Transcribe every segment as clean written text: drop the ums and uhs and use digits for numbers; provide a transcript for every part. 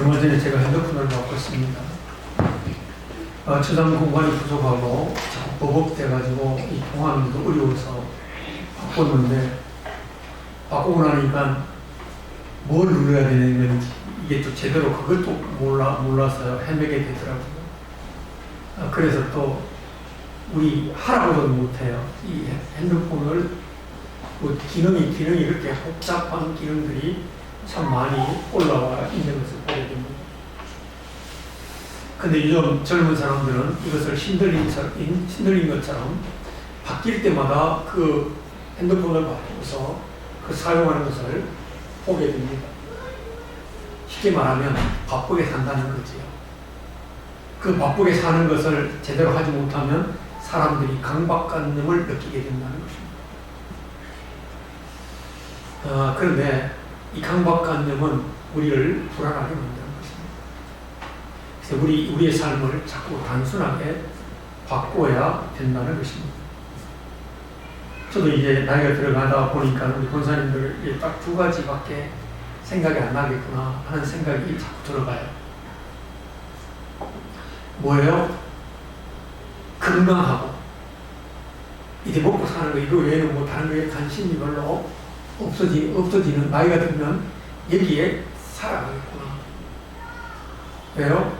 얼마 전에 제가 핸드폰을 바꿨습니다. 저장 공간이 부족하고 자꾸 버벅대가지고 이 통화하는 게 어려워서 바꿨는데, 바꾸고 나니까 뭘 눌러야 되는 건지 이게 또 제대로 그것도 몰라서 헤매게 되더라고요. 그래서 또 우리 하라고도 못해요. 이 핸드폰을 그 기능이 이렇게 복잡한 기능들이 참 많이 올라와 있는 것을 보게 됩니다. 근데 요즘 젊은 사람들은 이것을 신들린 것처럼 바뀔 때마다 그 핸드폰을 바꾸고서 그 사용하는 것을 보게 됩니다. 쉽게 말하면 바쁘게 산다는 거지요. 그 바쁘게 사는 것을 제대로 하지 못하면 사람들이 강박관념을 느끼게 된다는 것입니다. 그런데 이 강박관념은 우리를 불안하게 만드는 것입니다. 그래서 우리의 삶을 자꾸 단순하게 바꿔야 된다는 것입니다. 저도 이제 나이가 들어가다 보니까 우리 권사님들 딱 두 가지밖에 생각이 안 나겠구나 하는 생각이 자꾸 들어가요. 뭐예요? 건강하고 이제 먹고 사는 거 이거 외에는 뭐 다른 거에 관심이 별로 없어지는 나이가 들면 여기에 살아가겠구나. 왜요?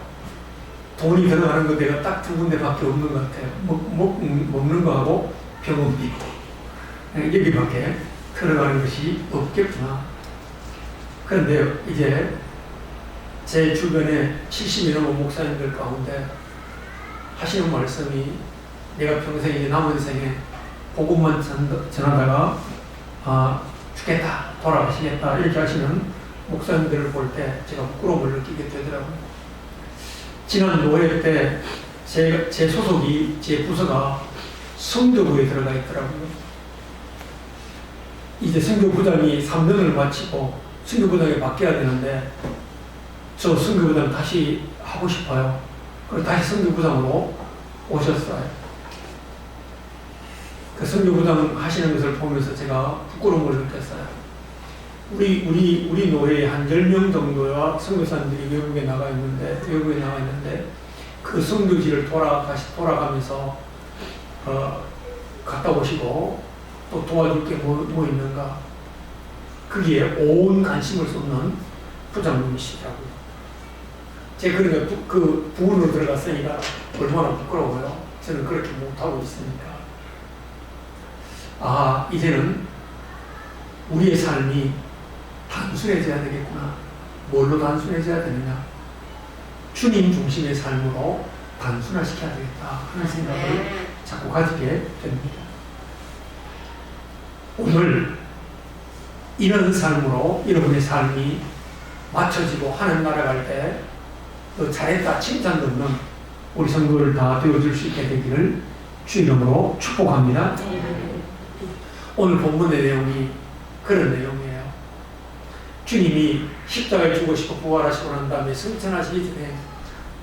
돈이 들어가는 거 내가 딱 두 군데밖에 없는 것 같아요. 먹는 거하고 병원비고 여기밖에 들어가는 것이 없겠구나. 그런데 이제 제 주변에 70이 넘은 목사님들 가운데 하시는 말씀이, 내가 평생 이제 남은 생에 복음만 전하다가 죽겠다, 돌아가시겠다 이렇게 하시는 목사님들을 볼 때 제가 부끄러움을 느끼게 되더라고요. 지난 노회 때 제 소속이, 제 부서가 선교부에 들어가 있더라고요. 이제 선교부장이 3년을 마치고 선교부장에 바뀌어야 되는데 저 선교부장 다시 하고 싶어요. 그래서 다시 선교부장으로 오셨어요. 그 선교부장 하시는 것을 보면서 제가 부끄러움을 느꼈어요. 우리 노회에 한 10명 정도의 선교사님들이 외국에 나가 있는데 그 선교지를 돌아가면서 갔다 오시고 또 도와줄 게 뭐 있는가, 거기에 온 관심을 쏟는 부장님이시더라고요. 제가 그러니까 그 부문으로 들어갔으니까 얼마나 부끄러워요. 저는 그렇게 못하고 있으니까. 이제는 우리의 삶이 단순해져야 되겠구나. 뭘로 단순해져야 되느냐? 주님 중심의 삶으로 단순화시켜야 되겠다 하는 생각을 자꾸 가지게 됩니다. 오늘 이런 삶으로 여러분의 삶이 맞춰지고 하늘 날아갈 때 또 잘했다 칭찬 듣는 우리 성도를 다 되어줄 수 있게 되기를 주 이름으로 축복합니다. 오늘 본문의 내용이 그런 내용이에요. 주님이 십자가에 죽으시고 부활하시고 난 다음에 승천하시기 전에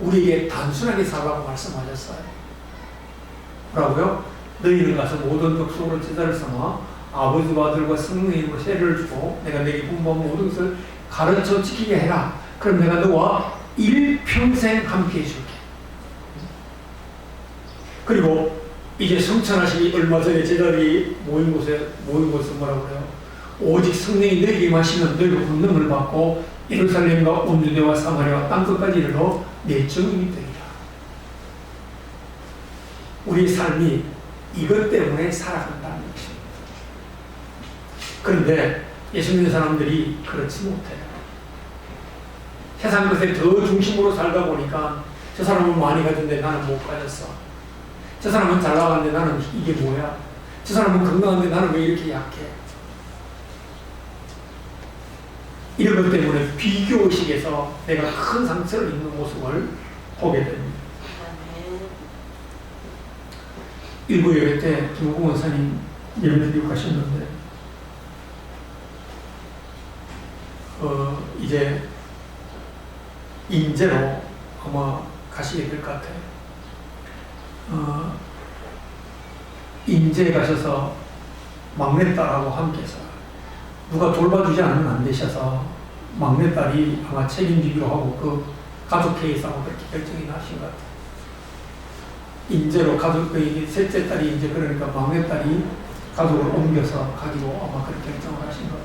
우리에게 단순하게 살라고 말씀하셨어요. 뭐라고요? 너희는 가서 모든 족속으로 제자를 삼아 아버지와 아들과 성령님으로 세례를 주고 내가 내게 분부한 모든 것을 가르쳐 지키게 해라. 그럼 내가 너와 일평생 함께 해줄게. 그리고 이제 성천하시기 얼마 전에 제자들이 모인 곳은 뭐라고 그래요? 오직 성령이 너희에게 임하시면 너희가 권능을 받고 예루살렘과 온 유대와 사마리아와 땅끝까지 이르러 내 증인이 되리라. 우리의 삶이 이것 때문에 살아간다는 것입니다. 그런데 예수 믿는 사람들이 그렇지 못해요. 세상 것에 더 중심으로 살다 보니까 저 사람은 많이 가졌는데 나는 못 가졌어. 저 사람은 잘 나갔는데 나는 이게 뭐야? 저 사람은 건강한데 나는 왜 이렇게 약해? 이런 것 때문에 비교의식에서 내가 큰 상처를 입는 모습을 보게 됩니다. 일부 예배 때 김우공 원사님 예배드리고 가셨는데 이제 인재로 아마 가시게 될 것 같아요. 인재에 가셔서 막내딸하고 함께해서 누가 돌봐주지 않으면 안 되셔서 막내딸이 아마 책임지기로 하고 그 가족회의에서 그렇게 결정이 나신 것 같아요. 인재로 가족회의, 셋째 딸이 이제 그러니까 막내딸이 가족을 옮겨서 가기로 아마 그렇게 결정을 하신 거예요.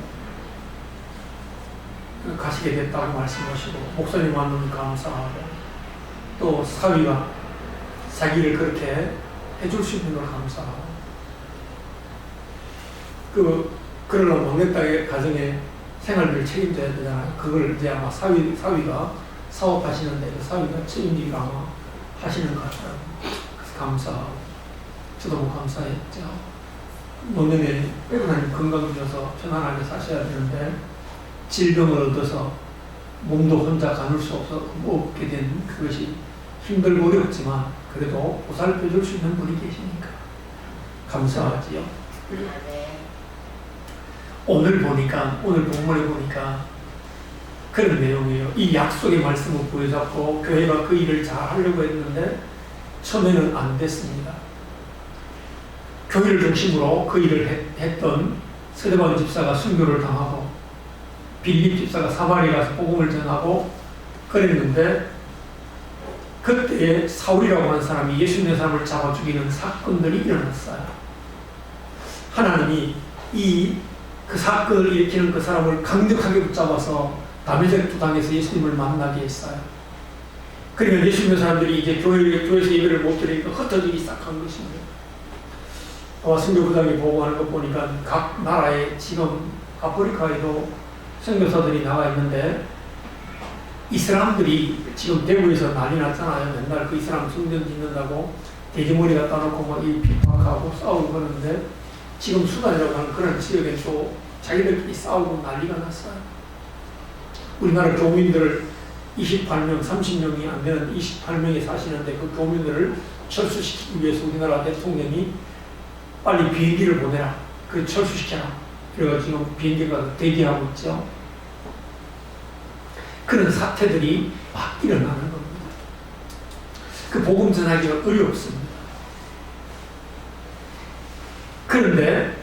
가시게 됐다고 말씀하시고, 목사님 만나면 감사하고, 또 사위가 자기를 그렇게 해줄 수 있는 걸 감사하고, 그러나 막내딸의 가정에 생활비를 책임져야 되잖아요. 그걸 이제 아마 사위가 사업하시는데 그 사위가 책임지기로 아마 하시는 것 같더라고요. 그래서 감사하고, 저도 뭐 감사했죠. 노년에 하나님 건강 주셔서 편안하게 사셔야 되는데 질병을 얻어서 몸도 혼자 가눌 수 없게 된 그것이 힘들고 어렵지만 그래도 보살펴 줄 수 있는 분이 계시니까 감사하지요. 오늘 본문에 보니까 그런 내용이에요. 이 약속의 말씀을 부여잡고 교회가 그 일을 잘 하려고 했는데 처음에는 안 됐습니다. 교회를 중심으로 그 일을 했던 스데반 집사가 순교를 당하고 빌립 집사가 사마리에 가서 복음을 전하고 그랬는데 그때에 사울이라고 하는 사람이 예수 믿는 사람을 잡아 죽이는 사건들이 일어났어요. 하나님이 그 사건을 일으키는 그 사람을 강력하게 붙잡아서 다메섹 당에서 예수님을 만나게 했어요. 그러면 예수 믿는 사람들이 이제 교회에서 예배를 못 드리니까 흩어지기 시작한 것입니다. 선교부장이 보고하는 거 보니까 각 나라에 지금 아프리카에도 선교사들이 나와 있는데 이 사람들이 지금 대구에서 난리 났잖아요. 맨날 그 이슬람 성전 짓는다고 돼지머리 갖다 놓고 막 핍박하고 싸우고 그러는데 지금 수단이라고 하는 그런 지역에서 자기들끼리 싸우고 난리가 났어요. 우리나라 교민들을 28명, 30명이 안 되는 28명이 사시는데 그 교민들을 철수시키기 위해서 우리나라 대통령이 빨리 비행기를 보내라. 그 철수시켜라. 그래서 지금 비행기가 대기하고 있죠. 그런 사태들이 막 일어나는 겁니다. 그 복음 전하기가 어렵습니다. 그런데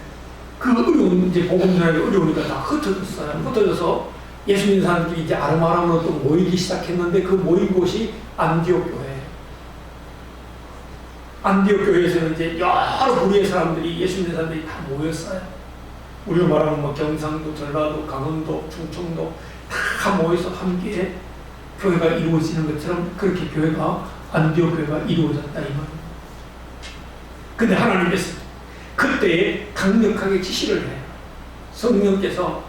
그 어려운 이제 복음 전하기 어려우니까 다 흩어졌어요. 흩어져서 예수 믿는 사람들이 이제 아름아름으로 또 모이기 시작했는데 그 모인 곳이 안디옥 교회예요. 안디옥 교회에서는 이제 여러 부류의 사람들이 예수 믿는 사람들이 다 모였어요. 우리가 말하면 뭐 경상도, 전라도, 강원도, 충청도 다 모여서 함께 교회가 이루어지는 것처럼 그렇게 교회가 안디옥 교회가 이루어졌다 이 말입니다. 근데 하나님께서 그때에 강력하게 지시를 해요. 성령께서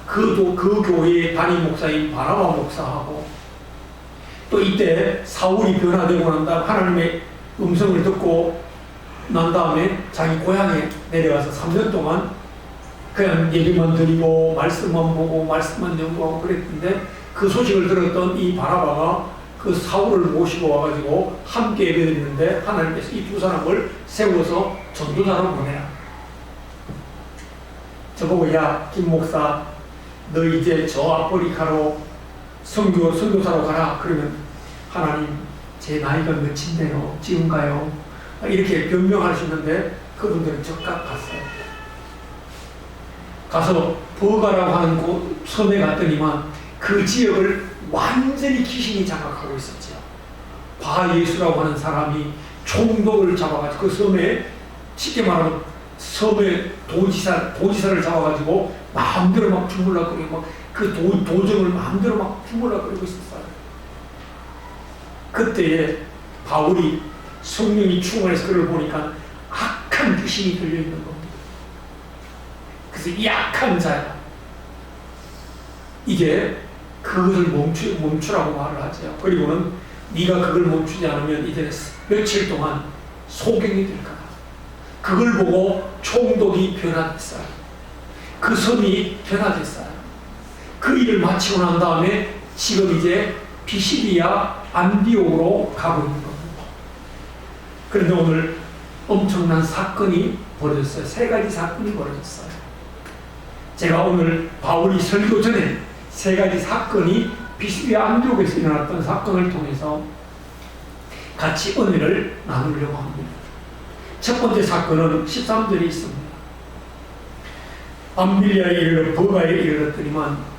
그 교회의 담임 목사인 바나바 목사하고 또 이때 사울이 변화되고 난 다음 하나님의 음성을 듣고 난 다음에 자기 고향에 내려가서 3년 동안 그냥 예배만 드리고 말씀만 보고 말씀만 연구하고 그랬는데 그 소식을 들었던 이 바나바가 그 사울을 모시고 와가지고 함께 예배드리는데 하나님께서 이 두 사람을 세워서 전도자로 보내라. 저보고 김 목사 너 이제 저 아프리카로 선교사로 가라. 그러면 하나님 제 나이가 몇인데요 지금 가요. 이렇게 변명하시는데 그분들은 적각 갔어요. 가서 버가라고 하는 곳 섬에 갔더니만 그 지역을 완전히 귀신이 장악하고 있었죠. 바예수라고 하는 사람이 총독을 잡아가지고 그 섬에 쉽게 말하면 섬의 도지사를 잡아가지고 마음대로 막 주물럭거리고 막 그 도정을 마음대로 막 주물럭거리고 있었어요. 그때에 바울이 성령이 충만해서 그걸 보니까 악한 귀신이 들려있는 겁니다. 그래서 이 악한 자가 이제 그것을 멈추라고 말을 하죠. 그리고는 네가 그걸 멈추지 않으면 이제 며칠 동안 소경이 될 거다. 그걸 보고 총독이 변화됐어요. 그 섬이 변화됐어요. 그 일을 마치고 난 다음에 지금 이제 피시디아 안디옥으로 가고 있는 겁니다. 그런데 오늘 엄청난 사건이 벌어졌어요. 3가지 사건이 벌어졌어요. 제가 오늘 바울이 설교 전에 3가지 사건이 피시디아 안디옥에서 일어났던 사건을 통해서 같이 은혜를 나누려고 합니다. 첫 번째 사건은 13절에 있습니다. 암빌리아에 이르러 버가에 이르렀더니만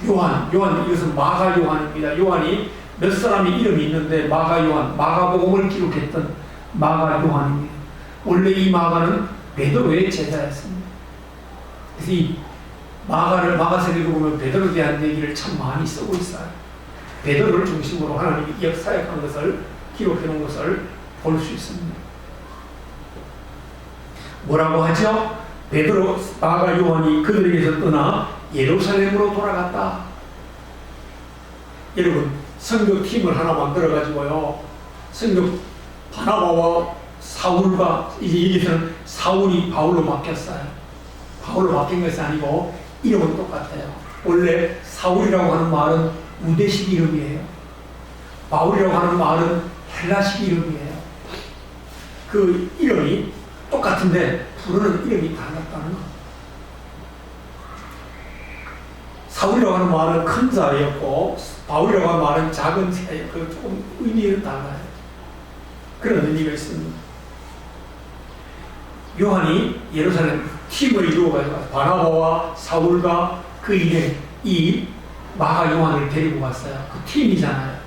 요한 이것은 마가 요한입니다. 요한이 몇 사람의 이름이 있는데 마가 요한, 마가복음을 기록했던 마가 요한입니다. 원래 이 마가는 베드로의 제자였습니다. 그래서 이 마가서기를 보면 베드로에 대한 얘기를 참 많이 쓰고 있어요. 베드로를 중심으로 하나님이 역사역한 것을 기록해 놓은 것을 볼 수 있습니다. 뭐라고 하죠? 베드로, 마가 요한이 그들에게서 떠나 예루살렘으로 돌아갔다. 여러분, 선교팀을 하나 만들어가지고요, 선교 바나바와 사울과, 이제 여기서는 사울이 바울로 바뀌었어요. 바울로 바뀐 것이 아니고 이름은 똑같아요. 원래 사울이라고 하는 말은 유대식 이름이에요. 바울이라고 하는 말은 헬라식 이름이에요. 그 이름이 똑같은데 부르는 이름이 달랐다는 거. 사울이라고 하는 말은 큰 자였고 바울이라고 하는 말은 작은 자예요. 그 조금 의미는 달라요. 그런 의미가 있습니다. 요한이 예루살렘 팀을 이루어가지고 바나바와 사울과 그 일행, 이 마가 요한을 데리고 갔어요. 그 팀이잖아요.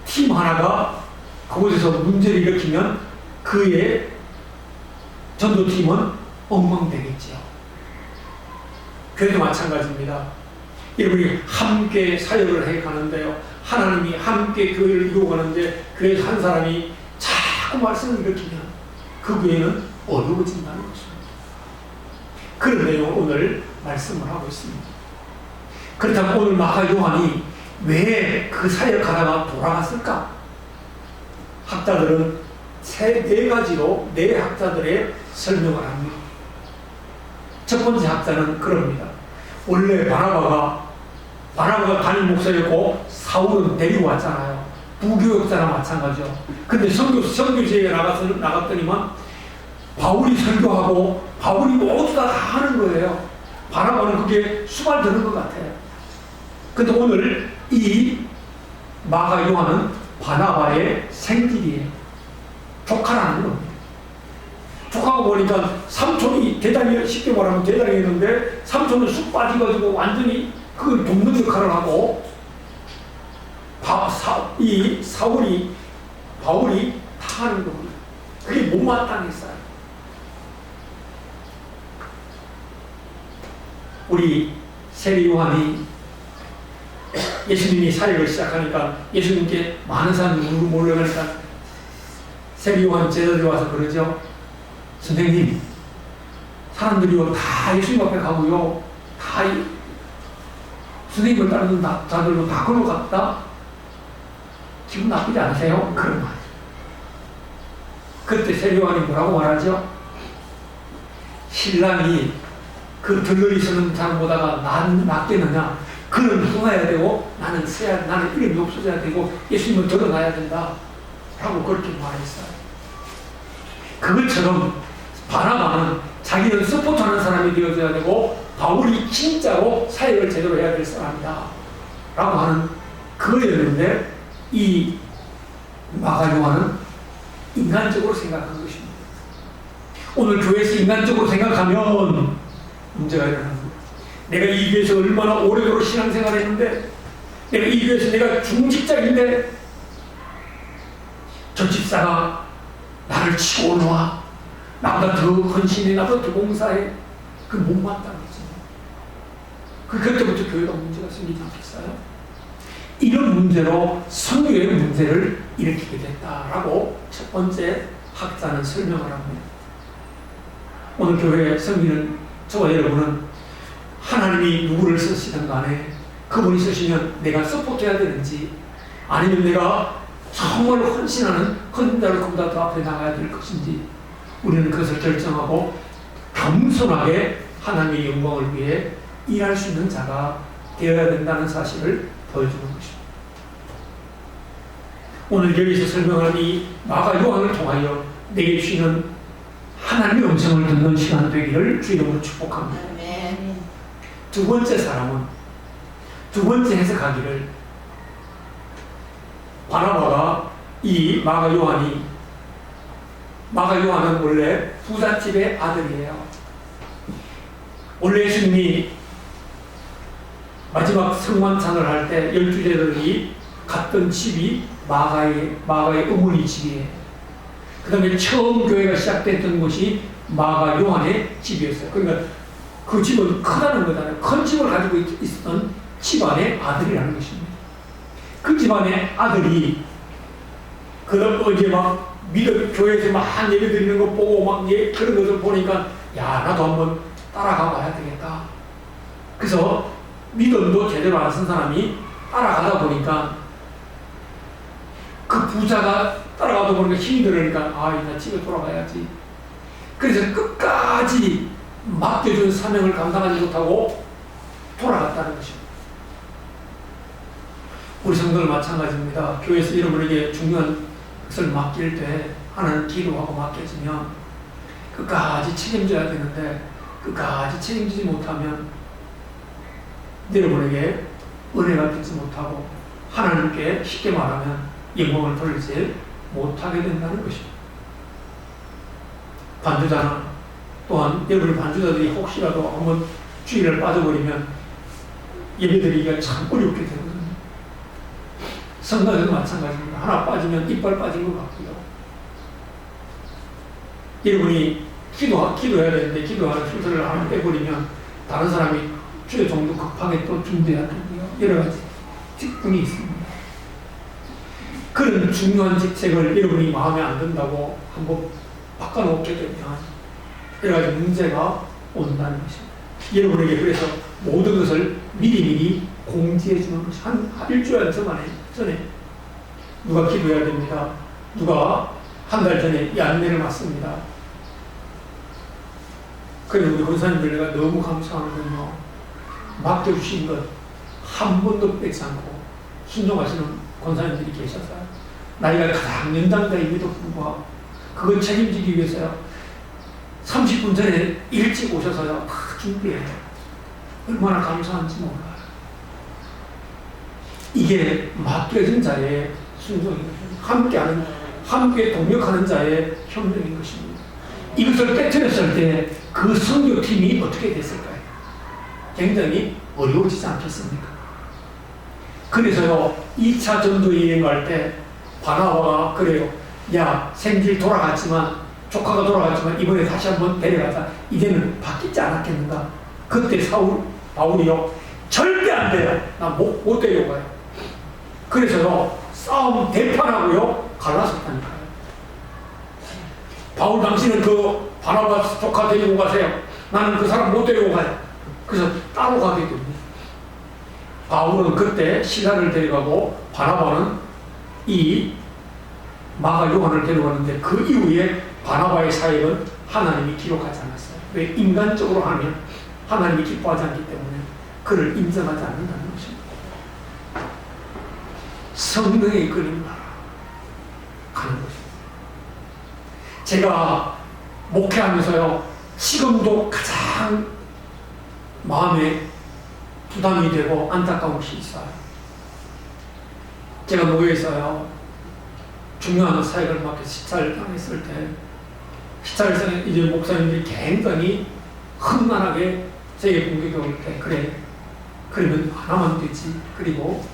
팀 하나가 그곳에서 문제를 일으키면 그의 전도팀은 엉망되겠죠. 교회도 마찬가지입니다. 여러분이 함께 사역을 해 가는데요, 하나님이 함께 교회를 이루어가는데 교회에서 한 사람이 자꾸 말씀을 일으키면 그 교회는 어려워진다는 것입니다. 그런 내용을 오늘 말씀을 하고 있습니다. 그렇다면 오늘 마가 요한이 왜 그 사역하다가 돌아갔을까? 학자들은 네 가지로 네 학자들의 설명을 합니다. 첫 번째 학자는 그럽니다. 원래 바나바가 담임 목사였고 사울은 데리고 왔잖아요. 부교역자나 마찬가지죠. 근데 선교지에 나갔더니만 바울이 설교하고 바울이 모두 다 하는 거예요. 바나바는 그게 수발되는 것 같아요. 근데 오늘 이 마가 요한은 바나바의 생길이에요. 조카라는 겁니다. 조카가 보니까 삼촌이 대장이, 쉽게 말하면 대장이었는데 삼촌은 쑥 빠져가지고 완전히 그 돕는 역할을 하고 바울이 다 하는 겁니다. 그게 못마땅했어요. 우리 세례 요한이 예수님이 사역을 시작하니까 예수님께 많은 사람들이 몰려가니까 세례 요한 제자들이 와서 그러죠. 선생님, 사람들이요 다 예수님 앞에 가고요, 다 선생님을 따르는 자들로 다 걸어 갔다. 기분 나쁘지 않으세요? 그런 말. 그때 세례 요한이 뭐라고 말하죠? 신랑이 그 들러리 서는 사람 보다가 낫겠느냐? 그는 떠나야 되고 나는 이름이 없어져야 되고 예수님은 드러나야 된다 라고 그렇게 말했어요. 그것처럼 바나바는 자기는 서포트하는 사람이 되어져야 되고 바울이 진짜로 사역을 제대로 해야 될 사람이다 라고 하는 그거였는데, 이 마가 요한은 인간적으로 생각한 것입니다. 오늘 교회에서 인간적으로 생각하면 문제가 일어납니다. 내가 이 교회에서 얼마나 오래도록 신앙생활을 했는데, 내가 이 교회에서 내가 중직자인데 저 집사가 나를 치고 올라와, 나보다 더 헌신해, 나보다 더 봉사해. 그 못마땅하지. 그때부터 교회가 문제가 생기지 않겠어요? 이런 문제로 선교의 문제를 일으키게 됐다라고 첫 번째 학자는 설명을 합니다. 오늘 교회에 섬기는 저와 여러분은 하나님이 누구를 쓰시든 간에 그분이 쓰시면 내가 서포트해야 되는지, 아니면 내가 정말로 헌신하는 헌자를 그보다 더 앞에 나가야 될 것인지, 우리는 그것을 결정하고 겸손하게 하나님의 영광을 위해 일할 수 있는 자가 되어야 된다는 사실을 보여주는 것입니다. 오늘 여기서 설명한 이 마가 요한을 통하여 내게 주시는 하나님의 음성을 듣는 시간 되기를 주 이름으로 축복합니다. 두 번째 사람은, 두 번째 해석하기를, 바나바가 이 마가 요한은 원래 부잣집의 아들이에요. 원래 예수님이 마지막 성만찬을 할 때 12제자들이 갔던 집이 마가의 어머니 집이에요. 그 다음에 처음 교회가 시작됐던 곳이 마가 요한의 집이었어요. 그러니까 그 집은 크다는 거잖아요. 큰 집을 가지고 있었던 집안의 아들이라는 것입니다. 그 집안의 아들이 어제 막 교회에서 막 예배 드리는 거 보고 막 그런 것을 보니까 야, 나도 한번 따라가 봐야 되겠다. 그래서 믿음도 제대로 안 쓴 사람이 따라가다 보니까 그 부자가 따라가다 보니까 힘이 들으니까 나 집에 돌아가야지. 그래서 끝까지 맡겨준 사명을 감당하지 못하고 돌아갔다는 것입니다. 우리 성도들 마찬가지입니다. 교회에서 여러분에게 중요한 것을 맡길 때 하나는 기도하고 맡겨지면 끝까지 책임져야 되는데 끝까지 책임지지 못하면 여러분에게 은혜가 되지 못하고 하나님께 쉽게 말하면 영광을 돌리지 못하게 된다는 것입니다. 반주자는 또한 여러분의 반주자들이 혹시라도 한번 주의를 빠져버리면 예배드리기가 참 어렵게 되거든요. 성가대도 마찬가지입니다. 하나 빠지면 이빨 빠진 것 같고요. 여러분이 기도해야 되는데 기도하는 순서를 하나 빼버리면 다른 사람이 주의 정도 급하게 또 준비해야 되고요. 여러 가지 직분이 있습니다. 그런 중요한 직책을 여러분이 마음에 안 든다고 한번 바꿔놓게 되면 여러 가지 문제가 온다는 것입니다. 여러분에게 그래서 모든 것을 미리미리 공지해 주는 것이 한 일주일 전에 누가 기도해야 됩니다. 누가 한 달 전에 이 안내를 맡습니다. 그래서 우리 권사님들 내가 너무 감사하는 건요. 맡겨주신 것 한 번도 뺏지 않고 순종하시는 권사님들이 계셔서요. 나이가 가장 연장자임에도 불구하고 그걸 책임지기 위해서요. 30분 전에 일찍 오셔서요. 다 준비해요. 얼마나 감사한지 몰라요. 이게 맡겨진 자의 순종입니다. 함께 동력하는 자의 협력인 것입니다. 이것을 깨뜨렸을 때 그 선교팀이 어떻게 됐을까요? 굉장히 어려워지지 않겠습니까? 그래서요, 2차 전도 여행 갈 때 바나바가 그래요. 야, 생길 돌아갔지만, 조카가 돌아갔지만 이번에 다시 한번 데려가자. 이제는 바뀌지 않았겠는가? 그때 바울이요, 절대 안 돼요. 나 못 데려가요. 그래서요, 싸움 대판하고요, 갈라섰다니까요. 바울 당신은 그 바나바 조카 데리고 가세요. 나는 그 사람 못 데리고 가요. 그래서 따로 가게 됩니다. 바울은 그때 시라를 데려가고 바나바는 이 마가 요한을 데려갔는데 그 이후에 바나바의 사역은 하나님이 기록하지 않았어요. 왜? 인간적으로 하면 하나님이 기뻐하지 않기 때문에 그를 인정하지 않는다는 것입니다. 성령의 이끌림 나라 가는 것입니다. 제가 목회하면서요, 지금도 가장 마음에 부담이 되고 안타까운 것이 있어요. 제가 노예에서요, 중요한 사역을 맡겨 시찰을 당했을 때, 시찰에서 이제 목사님들이 굉장히 험난하게 제게 공격이 올 때, 그래, 그러면 하나만 되지. 그리고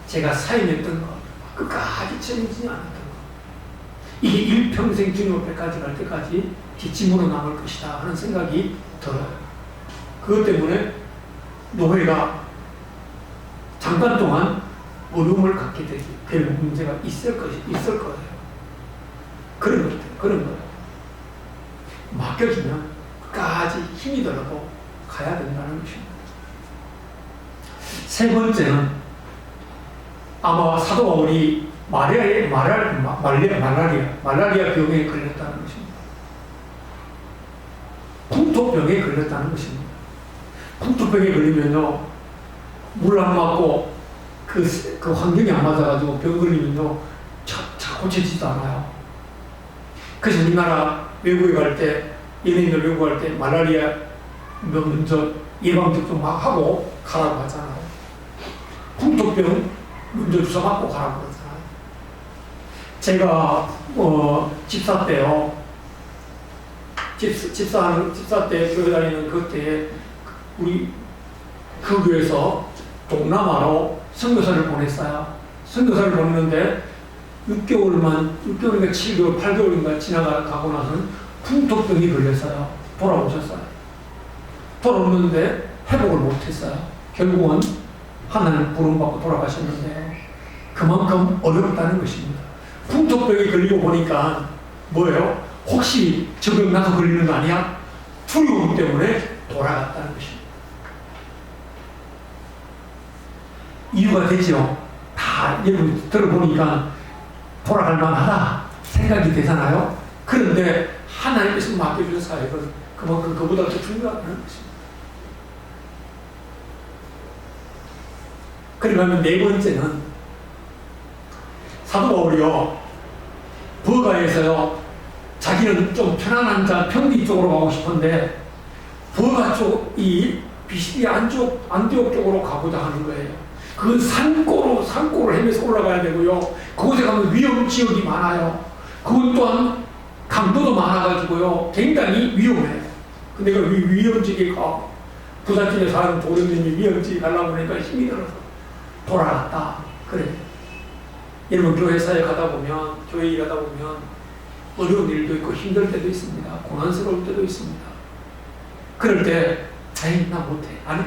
제가 사임했던 것, 끝까지 책임지지 않았던 것. 이게 일평생 주님 앞에까지 갈 때까지 뒷짐으로 남을 것이다 하는 생각이 들어요. 그것 때문에 노예가 잠깐 동안 어려움을 갖게 될 문제가 있을 거예요. 그런 거예요. 맡겨주면 끝까지 힘이 들어도 가야 된다는 것입니다. 세 번째는 아마 사도 바울이 말라리아 병에 걸렸다는 것입니다. 풍토병에 걸렸다는 것입니다. 풍토병에 걸리면요, 물 안 맞고 그 환경이 안 맞아가지고 병 걸리면요, 잘 고쳐지지도 않아요. 그래서 우리나라 외국에 갈 때, 연예인들 외국 갈 때 말라리아 먼저 예방접종 막 하고 가라고 하잖아요. 풍토병 먼저 주사 맞고 가라고 그러잖아요. 제가 집사 때요, 집사 때 교회 다니는 그때 우리 그 교회에서 동남아로 선교사를 보냈어요. 선교사를 보냈는데 6개월인가 7개월, 8개월인가 지나가고 나서는 풍토병이 걸렸어요. 돌아오셨어요. 돌아오는데 회복을 못했어요. 결국은 하나님 부름받고 돌아가셨는데 그만큼 어렵다는 것입니다. 풍토병이 걸리고 보니까 뭐예요? 혹시 저병 나서 걸리는 거 아니야? 두려움 때문에 돌아갔다는 것입니다. 이유가 되죠. 다 여러분 들어보니까 돌아갈 만하다 생각이 되잖아요. 그런데 하나님께서 맡겨준 사역은 그만큼 그보다 더 중요하다는 것입니다. 그러면 네 번째는 사도 바울이요, 버가에서요, 자기는 좀 편안한 자 평지 쪽으로 가고 싶은데 버가 쪽이 비시디아 안디옥 쪽으로 가고자 하는 거예요. 그 산골을 헤매서 올라가야 되고요. 그곳에 가면 위험 지역이 많아요. 그것 또한 강도도 많아가지고요. 굉장히 위험해요. 근데 그 위험 지역에 가, 부산집에 사는 도련님이 위험 지역에 가려고 하니까 힘이 들어서 돌아갔다. 그래. 여러분 교회 사역 하다 보면, 교회 일하다 보면 어려운 일도 있고 힘들 때도 있습니다. 고난스러울 때도 있습니다. 그럴 때 에이 나 못해 안 해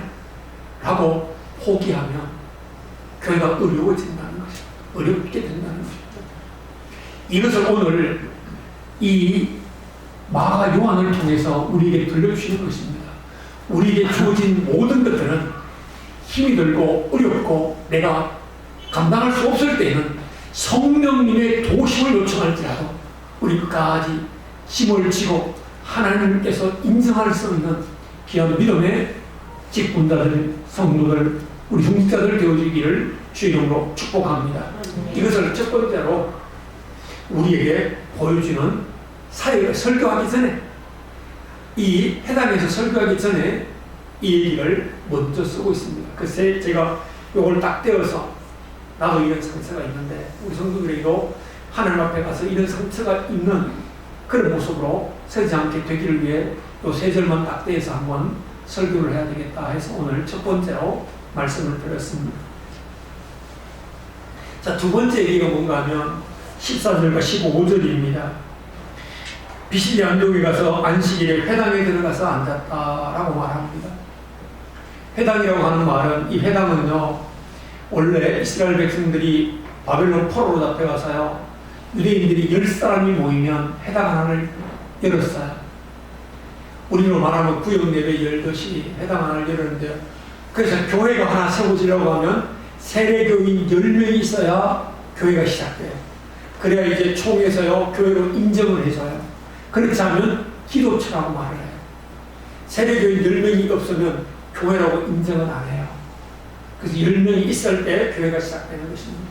라고 포기하면 교회가 어려워진다는 것입니다. 어렵게 된다는 것입니다. 이것을 오늘 이 마가 요한을 통해서 우리에게 들려주시는 것입니다. 우리에게 주어진 모든 것들은 힘이 들고 어렵고 내가 감당할 수 없을 때는 성령님의 도심을 요청할지라도 우리 끝까지 힘을 지고 하나님께서 인정할 수 있는 귀한 믿음의 직분자들, 성도들, 우리 중직자들 되어주기를 주의 이름으로 축복합니다. 이것을 첫 번째로 우리에게 보여주는 사역을 설교하기 전에, 이 해당에서 설교하기 전에 이 얘기를 먼저 쓰고 있습니다. 글쎄 제가 이걸 딱 떼어서 나도 이런 상처가 있는데 우리 성도들에게도 하나님 앞에 가서 이런 상처가 있는 그런 모습으로 서지 않게 되기를 위해 이 세 절만 딱 떼어서 한번 설교를 해야 되겠다 해서 오늘 첫 번째로 말씀을 드렸습니다. 자, 두 번째 얘기가 뭔가 하면 14절과 15절입니다. 비시디아 안디옥에 가서 안식일에 회당에 들어가서 앉았다라고 말합니다. 회당이라고 하는 말은, 이 회당은요, 원래 이스라엘 백성들이 바벨론 포로로 잡혀가서요, 유대인들이 10사람이 모이면 회당 하나를 열었어요. 우리로 말하면 구역 예배 열듯이 회당 하나를 열었는데요. 그래서 교회가 하나 세워지려고 하면 세례교인 10명이 있어야 교회가 시작돼요. 그래야 이제 총에서요, 교회로 인정을 해줘요. 그렇지 않으면 기도처라고 말을 해요. 세례교인 10명이 없으면 교회라고 인정은 안 해요. 그래서 10명이 있을 때 교회가 시작되는 것입니다.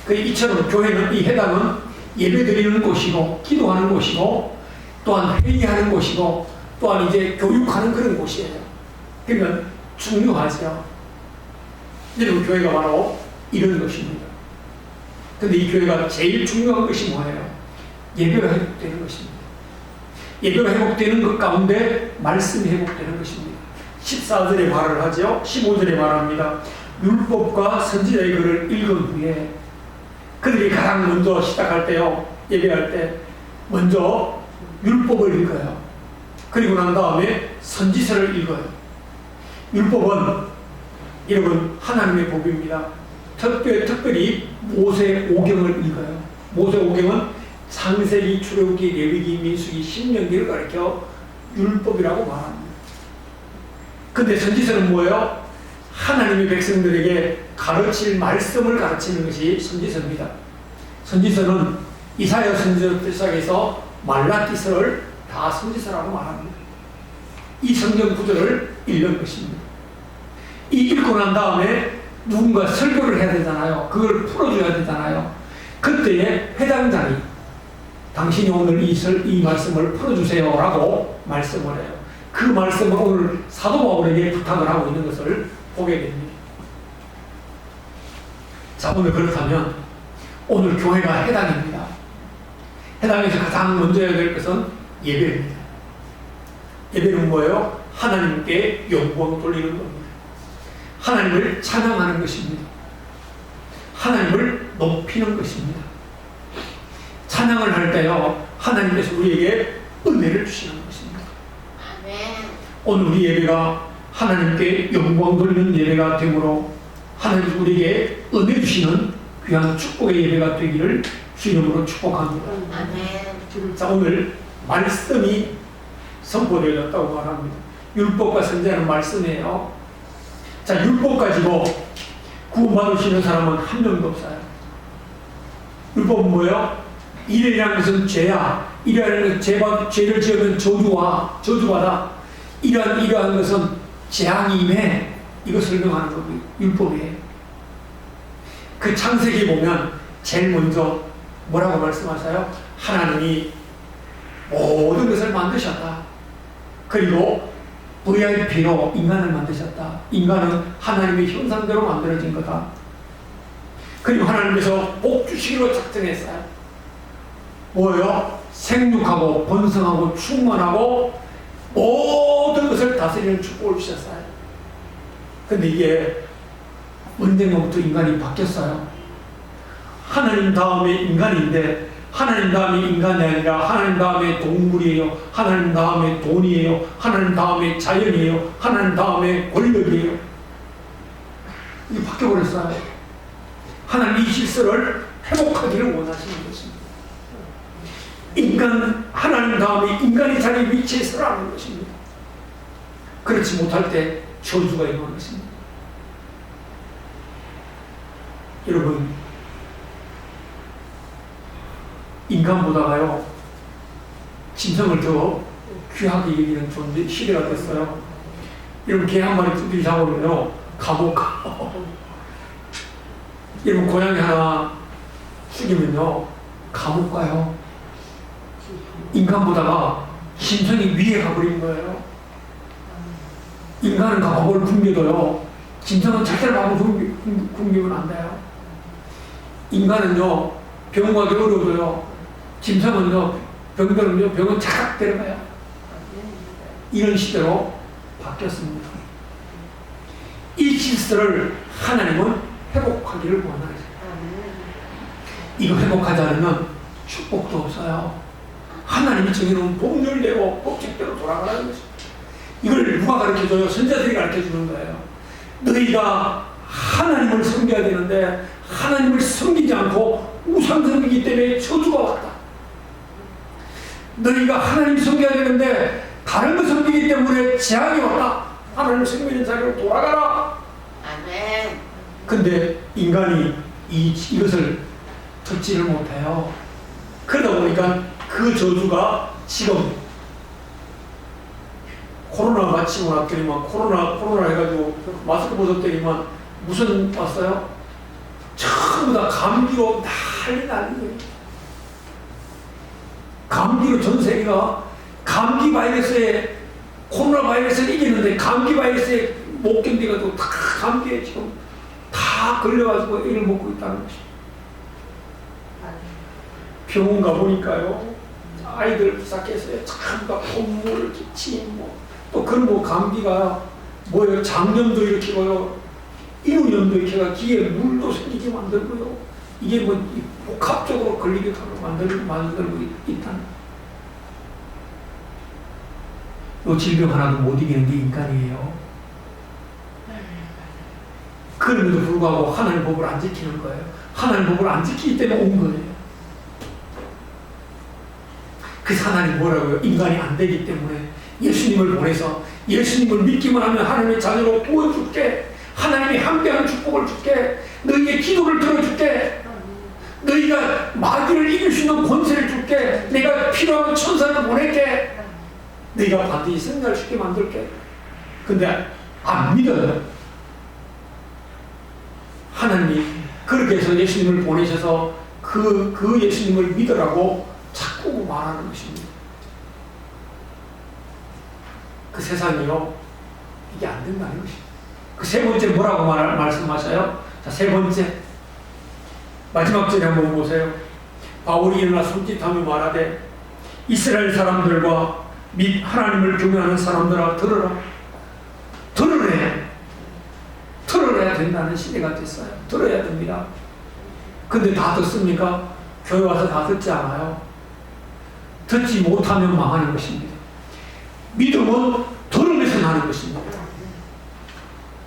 이처럼 교회는, 이 회당은 예배드리는 곳이고 기도하는 곳이고 또한 회의하는 곳이고 또한 이제 교육하는 그런 곳이에요. 그러면 중요하죠. 여러분 교회가 바로 이런 것입니다. 근데 이 교회가 제일 중요한 것이 뭐예요? 예배가 회복되는 것입니다. 예배가 회복되는 것 가운데 말씀이 회복되는 것입니다. 14절에 말을 하죠. 15절에 말합니다. 율법과 선지자의 글을 읽은 후에 그들이 가장 먼저 시작할 때요, 예배할 때 먼저 율법을 읽어요. 그리고 난 다음에 선지서를 읽어요. 율법은 여러분 하나님의 법입니다. 특별히 모세 오경을 읽어요. 모세 오경은 창세기, 출애굽기, 레위기, 민수기, 신명기를 가리켜 율법이라고 말합니다. 근데 선지서는 뭐예요? 하나님의 백성들에게 가르칠 말씀을 가르치는 것이 선지서입니다. 선지서는 이사야 선지서부터 시작해서 말라기서를 다 선지서라고 말합니다. 이 성경 구절을 읽는 것입니다. 이 읽고 난 다음에 누군가 설교를 해야 되잖아요. 그걸 풀어줘야 되잖아요. 그때에 회당장이 당신이 오늘 이 말씀을 풀어주세요 라고 말씀을 해요. 그 말씀을 오늘 사도 바울에게 부탁을 하고 있는 것을 보게 됩니다. 자, 오늘 그렇다면 오늘 교회가 회당입니다. 회당에서 가장 먼저 해야 될 것은 예배입니다. 예배는 뭐예요? 하나님께 영광 돌리는 겁니다. 하나님을 찬양하는 것입니다. 하나님을 높이는 것입니다. 찬양을 할 때요, 하나님께서 우리에게 은혜를 주시는 것입니다. 오늘 우리 예배가 하나님께 영광 돌리는 예배가 되므로 하나님 우리에게 은혜 주시는 귀한 축복의 예배가 되기를 주 이름으로 축복합니다. 자, 오늘 말씀이 선포되어졌다고 말합니다. 율법과 선지자는 말씀이에요. 자, 율법 가지고 구원받으시는 사람은 한 명도 없어요. 율법은 뭐예요? 일이라는 것은 죄야. 일이라는 것은 죄를 지으면 저주받아. 이러한 것은 재앙이 임해. 이거 설명하는 겁니다. 율법이에요. 그 창세기 보면 제일 먼저 뭐라고 말씀하세요? 하나님이 모든 것을 만드셨다. 그리고 VIP로 인간을 만드셨다. 인간은 하나님의 형상대로 만들어진 거다. 그리고 하나님께서 복 주시기로 작정했어요. 뭐예요? 생육하고 번성하고 충만하고 모든 것을 다스리는 축복을 주셨어요. 근데 이게 언젠가부터 인간이 바뀌었어요. 하나님 다음에 인간인데 하나님 다음에 인간이 아니라 하나님 다음에 동물이에요. 하나님 다음에 돈이에요. 하나님 다음에 자연이에요. 하나님 다음에 권력이에요. 이게 바뀌어버렸어요. 하나님 이 질서를 회복하기를 원하시는 것입니다. 하나님 다음에 인간이 자기 위치에 서라는 것입니다. 그렇지 못할 때 저주가 임하는 것입니다. 여러분, 인간보다가요 짐승을 더 귀하게 여기는 존재 시대가 됐어요. 여러분, 개 한 마리 두드리 잡으면요 감옥 가. 여러분, 고양이 하나 죽이면요 감옥 가요. 인간보다가 짐승이 위에 가버린 거예요. 인간은 밥을 굶겨도요 짐승은 절대로 밥을 굶기면 안 돼요. 인간은요 병 가기 어려워도요 짐승은요 병들면요 병은 착각 데려가요. 이런 시대로 바뀌었습니다. 이 질서를 하나님은 회복하기를 원하세요. 이거 회복하지 않으면 축복도 없어요. 하나님이 정해놓은 법률대로 법칙대로 돌아가라는 것입니다. 이걸 누가 가르쳐줘요? 선자들이 가르쳐주는 거예요. 너희가 하나님을 섬겨야 되는데 하나님을 섬기지 않고 우상 섬기기 때문에 저주가 왔다. 너희가 하나님 섬겨야 되는데 다른 거 섬기기 때문에 재앙이 왔다. 하나님을 섬기는 자리로 돌아가라. 아멘. 근데 인간이 이것을 듣지를 못해요. 그러다 보니까 그 저주가 지금 코로나 마치고 났더니만 코로나 해가지고 마스크 벗었더니만 무슨 왔어요? 전부 다 감기로 난리 나는 거예요. 감기로 전 세계가 감기 바이러스에 코로나 바이러스를 이기는데 감기 바이러스에 못 견디가지고 다 감기에 지금 다 걸려가지고 이를 먹고 있다는 것이. 병원 가보니까요 아이들 부탁했어요. 참가 콧물, 기침 또 그런 감기가 뭐예요? 장염도 일으키고요 인후염도 일으키고 귀에 물도 생기게 만들고요 이게 복합적으로 걸리게 만들고 있다는 이 질병 하나도 못 이기는 게 인간이에요. 그럼에도 불구하고 하나님 법을 안 지키는 거예요. 하나님 법을 안 지키기 때문에 온 거예요. 그래서 하나님 뭐라고요? 인간이 안 되기 때문에 예수님을 보내서 예수님을 믿기만 하면 하나님의 자녀로 부어줄게. 하나님이 함께하는 축복을 줄게. 너희의 기도를 들어줄게. 너희가 마귀를 이길 수 있는 권세를 줄게. 내가 필요하면 천사를 보낼게. 너희가 반드시 승리할 수 있게 만들게. 근데 안 믿어요. 하나님이 그렇게 해서 예수님을 보내셔서 그 예수님을 믿으라고 자꾸 말하는 것입니다. 그 세상이요 이게 안 된다는 것입니다. 그 세 번째 뭐라고 말씀하셔요? 자, 세 번째 마지막 절에 한번 보세요. 바울이 일어나 손짓하며 말하되 이스라엘 사람들과 및 하나님을 경외하는 사람들아 들으라. 들으래. 된다는 시대가 됐어요. 들어야 됩니다. 근데 다 듣습니까? 교회 와서 다 듣지 않아요. 듣지 못하면 망하는 것입니다. 믿음은 들음에서 나는 것입니다.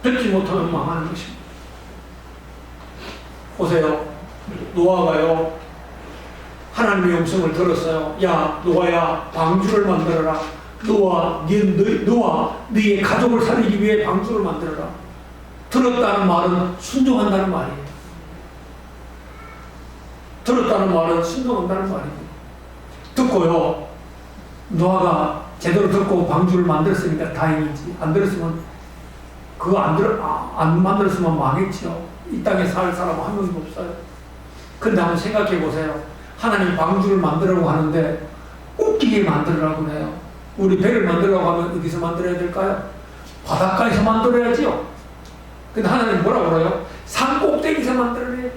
듣지 못하면 망하는 것입니다. 보세요. 노아가요, 하나님의 음성을 들었어요. 야, 노아야, 방주를 만들어라. 노아, 너의 가족을 살리기 위해 방주를 만들어라. 들었다는 말은 순종한다는 말이에요. 들었다는 말은 순종한다는 말입니다. 듣고요, 노아가 제대로 듣고 방주를 만들었으니까 다행이지. 안 들었으면, 그거 안 만들었으면 망했죠. 이 땅에 살 사람 한 명도 없어요. 근데 한번 생각해 보세요. 하나님 방주를 만들라고 하는데 웃기게 만들으라고 해요. 우리 배를 만들라고 하면 어디서 만들어야 될까요? 바닷가에서 만들어야지요. 근데 하나님 뭐라고 그래요? 산 꼭대기에서 만들어야.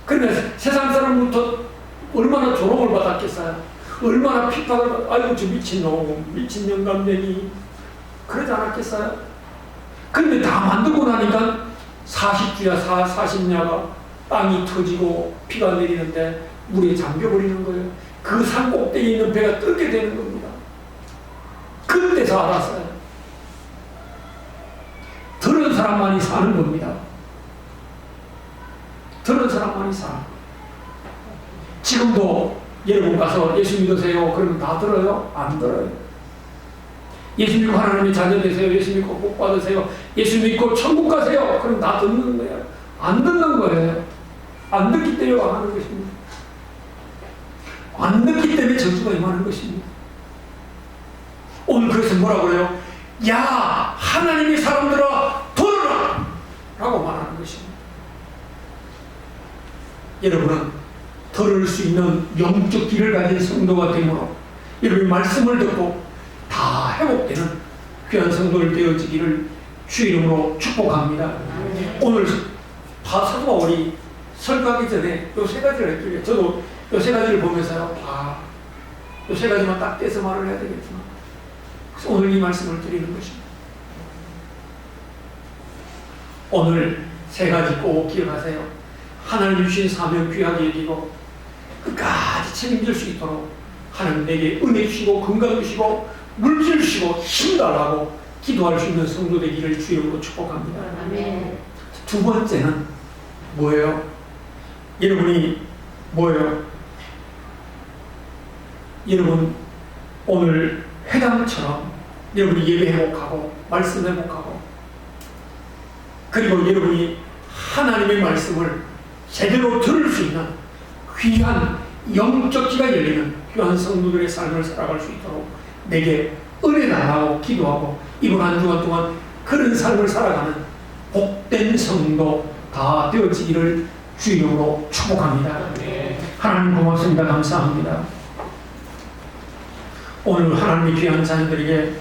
그러면 세상 사람부터 얼마나 조롱을 받았겠어요? 얼마나 핍박을 아이고 저 미친놈, 미친 영감쟁이 그러지 않았겠어요? 근데 다 만들고 나니까 40주야 40야가 땅이 터지고 비가 내리는데 물에 잠겨버리는 거예요. 그 산 꼭대기에 있는 배가 뜯게 되는 겁니다. 그때서 알았어요. 들은 사람만이 사는 겁니다. 들은 사람만이 사는. 지금도 여러분 가서 예수 믿으세요. 그러면 다 들어요? 안 들어요. 예수 믿고 하나님의 자녀 되세요. 예수 믿고 복 받으세요. 예수 믿고 천국 가세요. 그럼 다 듣는 거예요. 안 듣는 거예요. 안 듣기 때문에 망하는 것입니다. 안 듣기 때문에 저주가 임하는 것입니다. 오늘 그래서 뭐라고 그래요? 야, 하나님의 사람들아 들어라! 라고 말하는 것입니다. 여러분은 들을 수 있는 영적 길을 가진 성도가 되므로 여러분의 말씀을 듣고 다 회복되는 귀한 성도를 되어지기를 주의 이름으로 축복합니다. 오늘 사도 바울이 설교하기 전에 요 세 가지를 했길래 저도 요 세 가지를 보면서요, 요 세 가지만 딱 떼서 말을 해야 되겠구나. 그래서 오늘 이 말씀을 드리는 것입니다. 오늘 세 가지 꼭 기억하세요. 하나님 주신 사명 귀하게 여기고 끝까지 책임질 수 있도록 하나님 내게 은혜 주시고 건강 주시고 물질 주시고 힘 달라고 기도할 수 있는 성도 되기를 주님으로 축복합니다. 아멘. 두 번째는 뭐예요? 여러분이 뭐예요? 여러분 오늘 회당처럼 여러분이 예배 회복하고 말씀 회복하고 그리고 여러분이 하나님의 말씀을 제대로 들을 수 있는 귀한 영적 귀가 열리는 귀한 성도들의 삶을 살아갈 수 있도록 내게 은혜 달라고 기도하고 이번 한 주간 동안 그런 삶을 살아가는 복된 성도 다 되어지기를 주의 이름으로 축복합니다. 하나님 고맙습니다. 감사합니다. 오늘 하나님의 귀한 자녀들에게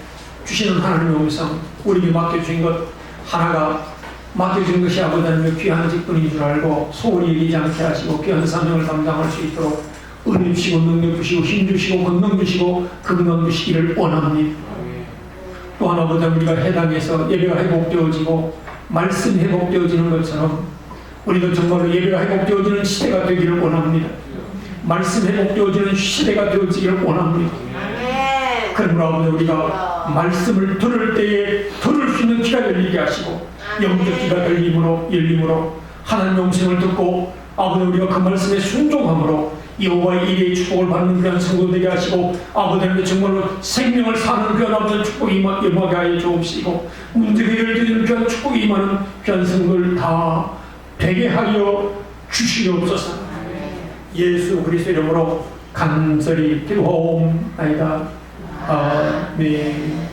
주시는 하나님의 음성 우리에게 맡겨주신 것 하나가 맡겨준 것이 아버지 하나님의 귀한 직분인 줄 알고 소홀히 여기지 않게 하시고 귀한 사명을 감당할 수 있도록 은혜 주시고 능력 주시고 힘 주시고 권능 주시고 건강 주시기를 원합니다. 또한 아버지 우리가 해당해서 예배가 회복되어지고 말씀 회복되어지는 것처럼 우리도 정말로 예배가 회복되어지는 시대가 되기를 원합니다. 말씀 회복되어지는 시대가 되어지기를 원합니다. 그러므로 아버지 우리가 말씀을 들을 때에 들을 수 있는 귀가 열리게 하시고 영적 귀가 열림으로 하나님의 음성을 듣고 아버지 우리가 그 말씀에 순종함으로 여호와의 일의 축복을 받는 귀한 성도 되게 하시고 아버지 하나님 정말로 생명을 사는 귀한 아버지 축복이 임하게 하여 주옵시고 문제 해결되는 귀한 축복이 임하는 귀한 성도를 다 되게 하여 주시옵소서. 예수 그리스도 이름으로 간절히 기도하옵나이다. 아멘.